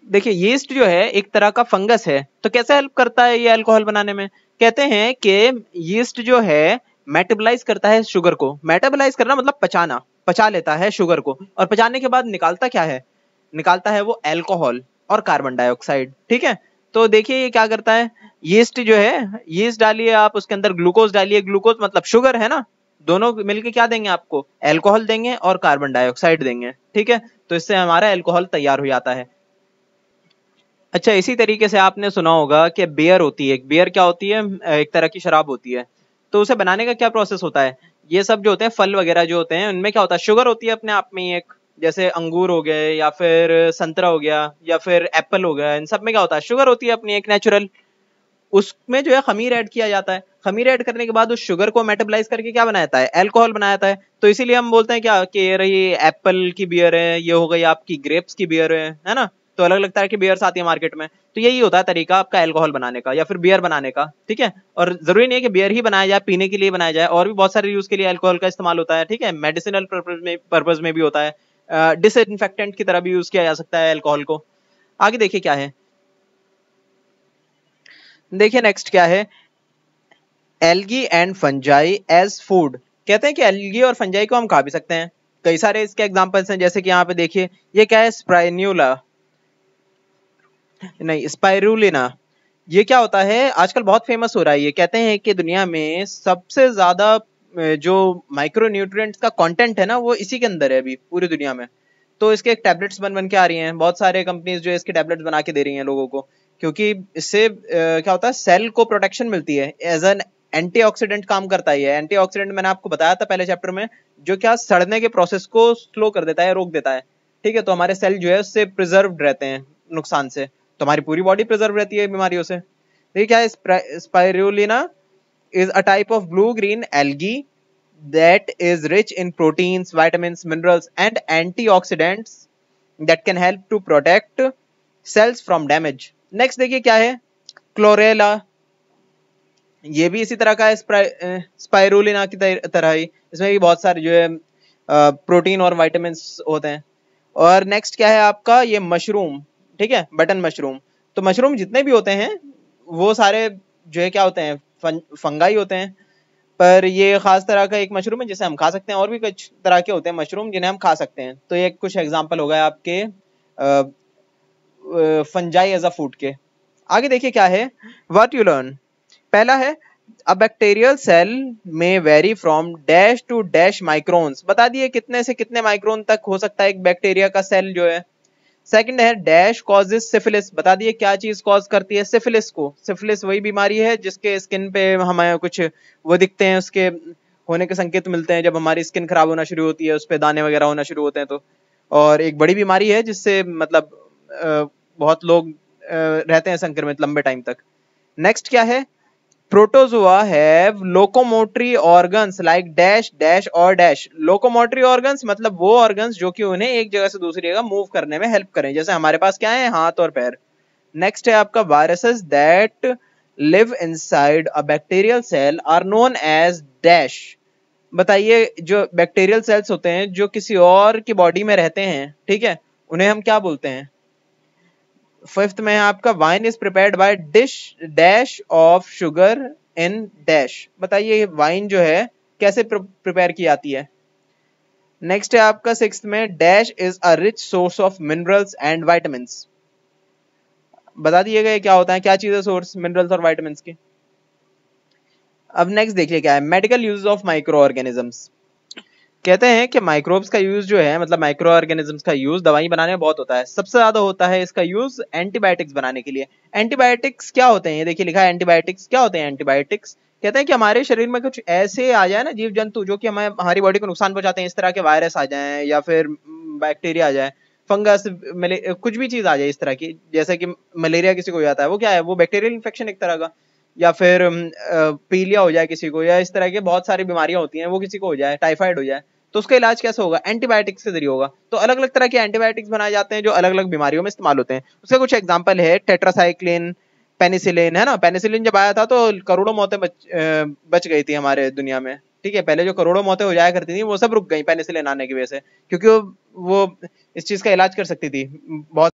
देखिए यीस्ट जो है एक तरह का फंगस है, तो कैसे हेल्प करता है ये अल्कोहल बनाने में? कहते हैं कि यीस्ट जो है मेटाबोलाइज करता है शुगर को। मेटाबोलाइज करना मतलब पचाना, पचा लेता है शुगर को, और पचाने के बाद निकालता क्या है? निकालता है वो अल्कोहल और कार्बन डाइऑक्साइड। ठीक है, तो देखिए ये क्या करता है, यीस्ट जो है, यीस्ट डालिए आप, उसके अंदर ग्लूकोज डालिए, ग्लूकोज मतलब शुगर है ना, दोनों मिलके क्या देंगे आपको? अल्कोहल देंगे और कार्बन डाइऑक्साइड देंगे। ठीक है, तो इससे हमारा अल्कोहल तैयार हो जाता है। अच्छा, इसी तरीके से आपने सुना होगा कि बियर होती है। बियर क्या होती है? एक तरह की शराब होती है। तो उसे बनाने का क्या प्रोसेस होता है? ये सब जो होते हैं फल वगैरह जो होते हैं, उनमें क्या होता है? शुगर होती है अपने आप में ही एक, जैसे अंगूर हो गए या फिर संतरा हो गया या फिर एप्पल हो गया, इन सब में क्या होता है? शुगर होती है अपनी एक नेचुरल। उसमें जो है खमीर ऐड किया जाता है। खमीर ऐड करने के बाद उस शुगर को मेटाबोलाइज करके क्या बनाया जाता है? अल्कोहल बनाया जाता है। तो इसीलिए हम बोलते हैं क्या कि ये रही एप्पल की बियर है, ये हो गई आपकी ग्रेप्स की बियर है ना। तो अलग अलग तरह की बियर्स आती है मार्केट में। तो यही होता है तरीका आपका अल्कोहल बनाने का या फिर बियर बनाने का। ठीक है, और जरूरी नहीं है कि बियर ही बनाया जाए, पीने के लिए बनाया जाए, और भी बहुत सारे यूज के लिए अल्कोहल का इस्तेमाल होता है। ठीक है, मेडिसिनल पर्पज में भी होता है, डिसइंफेक्टेंट की तरह भी यूज किया जा सकता है अल्कोहल को। आगे देखिए क्या है, देखिए नेक्स्ट क्या है, algae and fungi as food. कहते हैं कि एल्गी और फंजाई को हम खा भी सकते हैं। कई सारे इसके एग्जांपल्स हैं, जैसे कि यहाँ पे देखिए, ये क्या है? स्पाइन्यूला, नहीं स्पाइरुलिना। ये क्या होता है? आजकल बहुत फेमस हो रहा है। ये कहते हैं कि दुनिया में सबसे ज्यादा जो माइक्रो न्यूट्रिएंट्स का कंटेंट है ना, वो इसी के अंदर है अभी पूरी दुनिया में। तो इसके टैबलेट्स बन बन के आ रही हैं, बहुत सारे कंपनीज जो है इसके टैबलेट्स बना के दे रही हैं लोगों को, क्योंकि इससे क्या होता है, सेल को प्रोटेक्शन मिलती है, एज एन एंटीऑक्सीडेंट काम करता है। ये एंटीऑक्सीडेंट मैंने आपको बताया था पहले चैप्टर में, जो क्या सड़ने के प्रोसेस को स्लो कर देता है, रोक देता है। ठीक है, तो हमारे सेल जो है उससे प्रिजर्व रहते हैं नुकसान से, तो हमारी पूरी बॉडी प्रिजर्व रहती है बीमारियों से। देखिए क्या है, spirulina is a type of blue-green algae that is rich in proteins, vitamins, minerals, and antioxidants that can help to protect cells from damage. Next देखिए क्या है, क्लोरेला। ये भी इसी तरह का है, स्पाइरुलिना की तरह ही। इसमें भी बहुत सारे जो है प्रोटीन और विटामिन होते हैं। और नेक्स्ट क्या है आपका, ये मशरूम। ठीक है, बटन मशरूम। तो मशरूम जितने भी होते हैं वो सारे जो है क्या होते हैं? फंगाई होते हैं। पर ये खास तरह का एक मशरूम है जिसे हम खा सकते हैं, और भी कुछ तरह के होते हैं मशरूम जिन्हें हम खा सकते हैं। तो ये कुछ एग्जांपल हो गए आपके फंजाई एज अ फूड के। आगे देखिए क्या है, व्हाट यू लर्न। पहला है, अ बैक्टीरियल सेल में vary from dash to dash microns. बता दिए कितने से कितने माइक्रोन तक हो सकता है एक बैक्टीरिया का सेल जो है। सेकंड है, डैश कॉजेस सिफिलिस। बता दिए क्या चीज कॉज करती है सिफिलिस को? सिफिलिस वही बीमारी है जिसके स्किन पे हमें कुछ वो दिखते हैं, उसके होने के संकेत मिलते हैं जब हमारी स्किन खराब होना शुरू होती है, उस पे दाने वगैरह होना शुरू होते हैं। तो और एक बड़ी बीमारी है जिससे मतलब बहुत लोग रहते हैं संक्रमित लंबे टाइम तक। नेक्स्ट क्या है, protozoa have locomotory organs like dash dash और डैश। लोकोमोटरी ऑर्गन्स मतलब वो ऑर्गन्स जो कि उन्हें एक जगह से दूसरी जगह मूव करने में हेल्प करें, जैसे हमारे पास क्या है, हाथ और पैर। नेक्स्ट है आपका, viruses that live inside a bacterial cell are known as dash. बताइए जो बैक्टीरियल सेल्स होते हैं जो किसी और की बॉडी में रहते हैं, ठीक है, उन्हें हम क्या बोलते हैं? फिफ्थ में है आपका, wine is prepared by dish dash of sugar in dash. बताइए वाइन जो है कैसे प्रिपेयर की जाती है? नेक्स्ट है आपका सिक्स्थ में, dash is a rich source of minerals and vitamins. बता दिएगा ये क्या होता है, क्या चीज है सोर्स मिनरल्स और विटामिन्स की? अब नेक्स्ट देखिए क्या है, medical use of micro organisms. कहते हैं कि माइक्रोब्स का यूज जो है, मतलब माइक्रो ऑर्गेनिजम्स का यूज दवाई बनाने में बहुत होता है। सबसे ज्यादा होता है इसका यूज एंटीबायोटिक्स बनाने के लिए। एंटीबायोटिक्स क्या होते हैं? ये देखिए लिखा है, एंटीबायोटिक्स क्या होते हैं? एंटीबायोटिक्स कहते हैं कि हमारे शरीर में कुछ ऐसे आ जाए ना जीव जंतु जो कि हमें हमारी बॉडी को नुकसान पहुंचाते हैं, इस तरह के वायरस आ जाए या फिर बैक्टीरिया आ जाए, फंगस, कुछ भी चीज आ जाए इस तरह की, जैसे कि मलेरिया किसी को हो जाता है, वो क्या है? वो बैक्टीरियल इन्फेक्शन एक तरह का। या फिर पीलिया हो जाए किसी को, या इस तरह की बहुत सारी बीमारियां होती हैं, वो किसी को हो जाए, टाइफाइड हो जाए, तो उसका इलाज कैसे होगा? एंटीबायोटिक्स के जरिए होगा। तो अलग अलग तरह के एंटीबायोटिक्स बनाए जाते हैं जो अलग अलग बीमारियों में इस्तेमाल होते हैं। उसका कुछ एग्जांपल है, टेट्रासाइक्लिन, पेनिसिलिन, है ना। पेनिसिलिन जब आया था तो करोड़ों मौतें बच गई थी हमारे दुनिया में। ठीक है, पहले जो करोड़ों मौतें हो जाया करती थी वो सब रुक गई पेनिसिलिन आने की वजह से, क्योंकि वो इस चीज का इलाज कर सकती थी बहुत